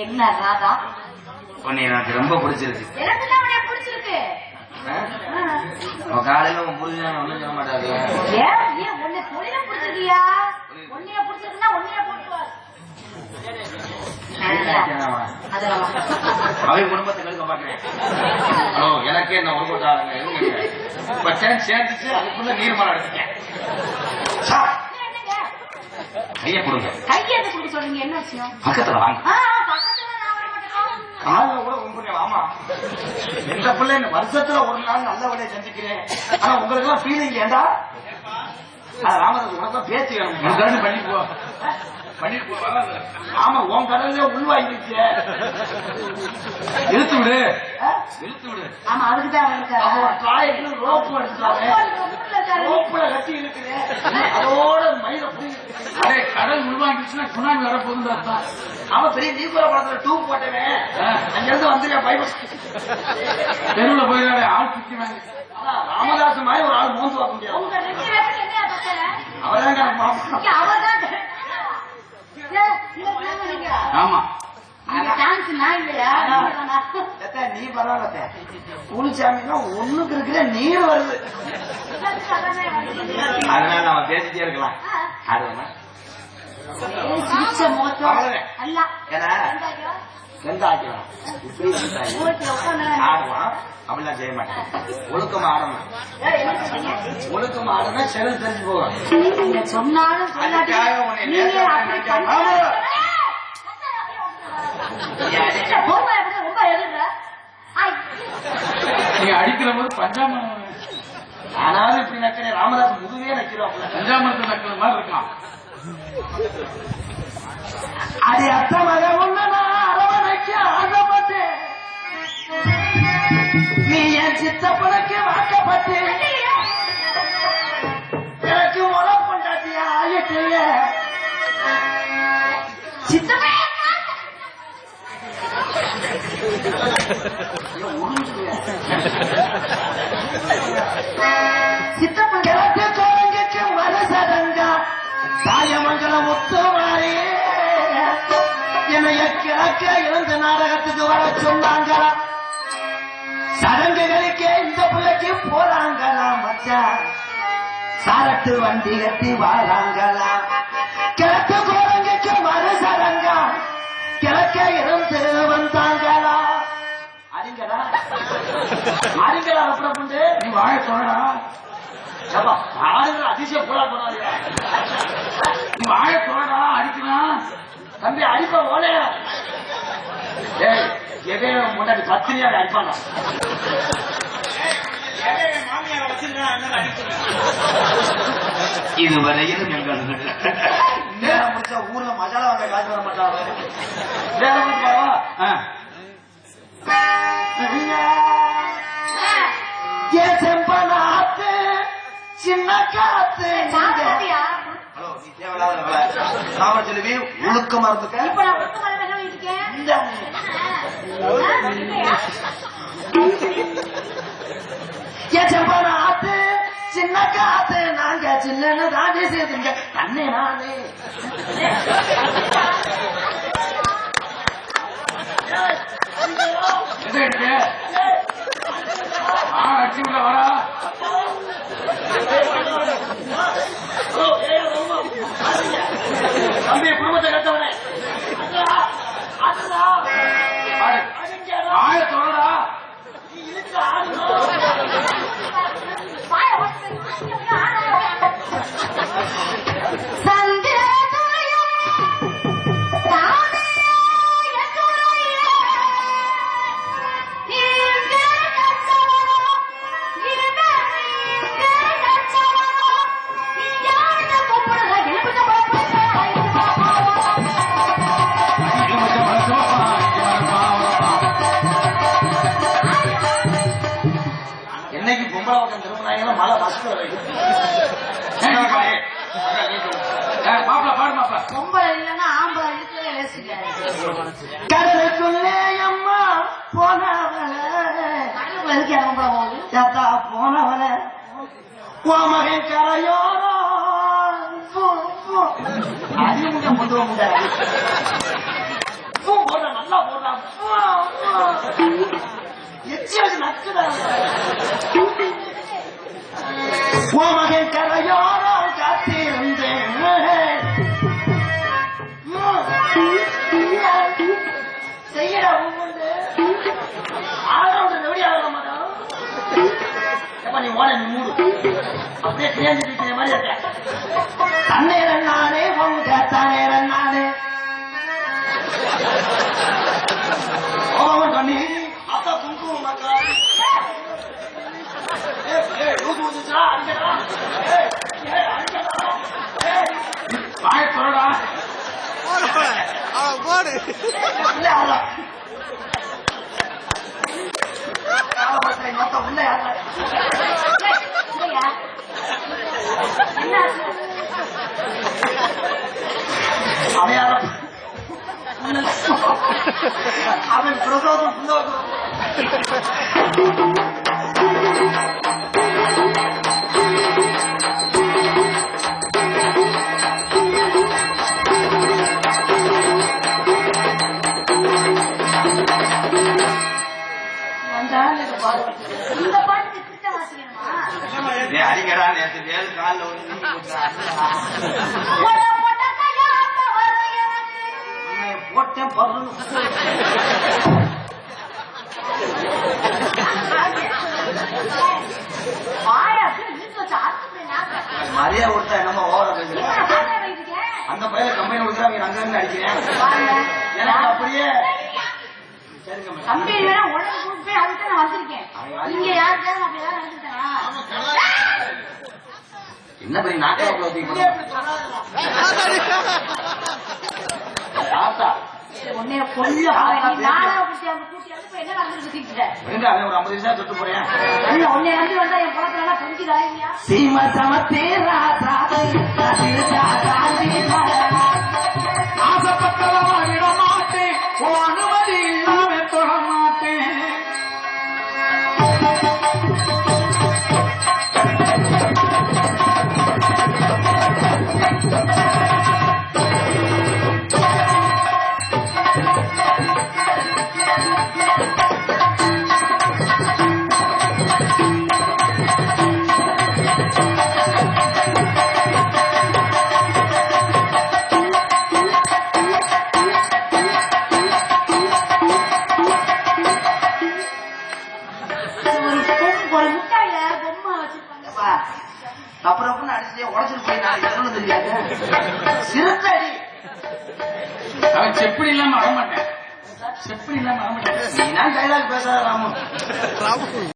என்ன ராதா உன்னை எனக்கு ரொம்ப பிடிச்சிருக்கு. எனக்கு தான் உன்னை பிடிச்சிருக்கு. காலையில உன் புரிஞ்சு ஒண்ணும் சொல்ல மாட்டாரு. ஏன் உன்னை தொழில பிடிச்சிருக்கியா? உன்னைய பிடிச்சிருக்குன்னா உன்னைய போட்டுவார். அவை குடும்பத்தை கெடுக்க மாட்டேன். எனக்கே என்ன ஒரு போட்டாங்க சேர்ந்துச்சு. அதுக்குள்ள நீர் மரம் எடுத்துட்டேன். கைய கொடுங்க. கையை கொடுக்க சொல்றீங்க, என்ன விஷயம்? பக்கத்துல வாங்க. காலையில கூட உங்க ஆமா எந்த பிள்ளை வருஷத்துல ஒரு நாள் நல்ல வழியை செஞ்சுக்கிறேன். ஆனா உங்களுக்கு எல்லாம் ஃபீலிங் ஏண்டா? ராமதாஸ் உனக்கு பேச்சு வேணும். பண்ணிட்டு போ. ஆமா உன் கடல்ல உள்வாங்கிச்சு. இழுத்து விடு, இழுத்து விடு. ஆமா அதுக்குதான் காய்க்கு ரோப்பு எடுத்துட்டாங்க. ரோப்புல கட்டி இழுக்கிறேன். அதோட மயில புரியுது. அதே கடல் உள்வாங்கிச்சுன்னா சுனாமி வரப்போகுது அர்த்தம். ஆமா பெரிய நீக்குற படத்துல டூப் போட்டவன் அங்கிருந்து வந்துருக்க பைபஸ் தெருவுல போயிடாரு. ஆள் சுத்தி வாங்க. ராமதாஸ் மாதிரி ஒரு ஆள் மோந்து பார்க்க முடியாது. அவர்தான் ஆமா நீ பரவாயில்ல. புளிச்சாமின்னா ஒண்ணுக்கு இருக்கிற நீர் வருது. அதனால நம்ம பேசிட்டே இருக்கலாம். ஆடுவான் அப்படிலாம் செய்ய மாட்டேன். ஒழுக்கம் ஆடணும். ஒழுக்கம் ஆடுனா செலவு தெரிஞ்சு போகும். சொன்னாலும் நீ அடிக்கிற போது பஞ்சாமரம் ஆனாலும் இப்படி நக்கிறேன். ராமதாஸ் முதுவே நக்கிறோம். பஞ்சாமரத்தை நக்கிற மாதிரி இருக்கான். அது அத்தமாக உள்ள அரவணைக்க ஆசைப்பட்டேன். நீ என் சித்தப்பனுக்கு வாக்கப்பட்டு எனக்கு முறை கொண்டாட்டியா ஆகிட்டு சித்தப்பே சித்தப்ப கிழக்கு கோலங்குக்கு மனசடங்கா தாயமங்கலம் முத்துமாரி என்னைய கிழக்க இருந்து நாடகத்துக்கு வர சொன்னாங்களா. சடங்குகளுக்கே இந்த பிள்ளைக்கு போறாங்களா மச்சான். சாரட்டு வண்டி கட்டி வாழாங்களா. கிழக்கு கோலங்குக்கு மனசடங்கா கிழக்க இருந்து வந்தாங்களா. அறிங்களா அறிங்களா அப்புறம் கொண்டு நீ வாழ சொல்லடா. ஆளுங்க அதிசயம் போடா போறாங்க. நீ வாழ சொல்லடா. அடிக்கலாம் தம்பி அடிப்ப ஓலையா. எதே முன்னாடி பத்திரியா அடிப்பாங்க. இதுவரையிலும் எங்கள் நேரம் முடிச்சா ஊர்ல மசாலா வாங்க காசு வர மாட்டாங்க. நேரம் முடிச்சு செம்பனாத்து சின்ன காத்து சொல்லி ஒழுக்கமா இருந்துக்க. செம்பனாத்து சின்ன காத்து நாங்க சின்ன தாண்டி சேர்த்துங்க தண்ணி நானே. வரா தம்பி குடும்பத்தை கட்டவனே ஆய தொடரா. என்னைக்கு பொம்பளை பக்கம் திரும்பினாங்க மழை பஸ்ல பொம்பளை இல்லைன்னா ஆம்பளை கடலுக்குள்ளே அம்மா போனவள போனவள உன் மகன் கரையோரம் அறிமுகம் கொண்டு வந்தாரு. எச்சி வச்சு நக்குதான் உன் மகன் கரையோரோ காத்திருந்தேன் செய்யடா ஒவ்வொன்று ஆளோட எப்படி ஆக மாட்டோம் எப்ப நீ ஓட நீ மூடு அப்படியே தேர்ந்து மாதிரி இருக்க தண்ணீரன் நானே உங்க தண்ணீரன் நானே ஓவன் பண்ணி அக்கா குங்குமம் அக்கா வாய் சொல்லடா போடு உள்ள யாரா என்ன அடையாளம் அவன் பிரசோதம் இந்த பாட்டு கிட்ட வாசிக்கணுமா அடிக்கடா நேற்று வேறு காலில் போட்டேன் பருன்னு மரியாதை கொடுத்தா என்னமோ ஓவர அந்த பையன் கம்பெனி கொடுத்தா அவங்க அங்க அடிக்கிறேன் எனக்கு அப்படியே கம்பெனி வேணா உடனே கூட்டு போய் அதுக்கு நான் வந்திருக்கேன். நீங்க யாருக்காவது அப்படி ஏதாவது நினைச்சிட்டா என்ன பெரிய நாட்டில் தாத்தா உன்னைய கொல்ல நானும் கூட்டி அந்த கூட்டி வந்து என்ன நடந்து சுத்திட்டு ஒரு 50 நிமிஷம் சுட்டு போறேன் உன்னை வந்து வந்தா என் குளத்துல எல்லாம் பொங்கிதா இல்லையா சீம சமத்தேரா ஆசைப்பட்டவா விட மாட்டேன் அனுமதி இல்லாம தொட மாட்டேன் அப்புறம் அடிச்சு உடச்சிட்டு போயிட்டாங்க தெரியாது சிறுத்தடி அவன் செப்படி இல்லாம வரமாட்டேன் செப்படி இல்லாம வரமாட்டேன் நீ டைலாக் பேசாத ராமு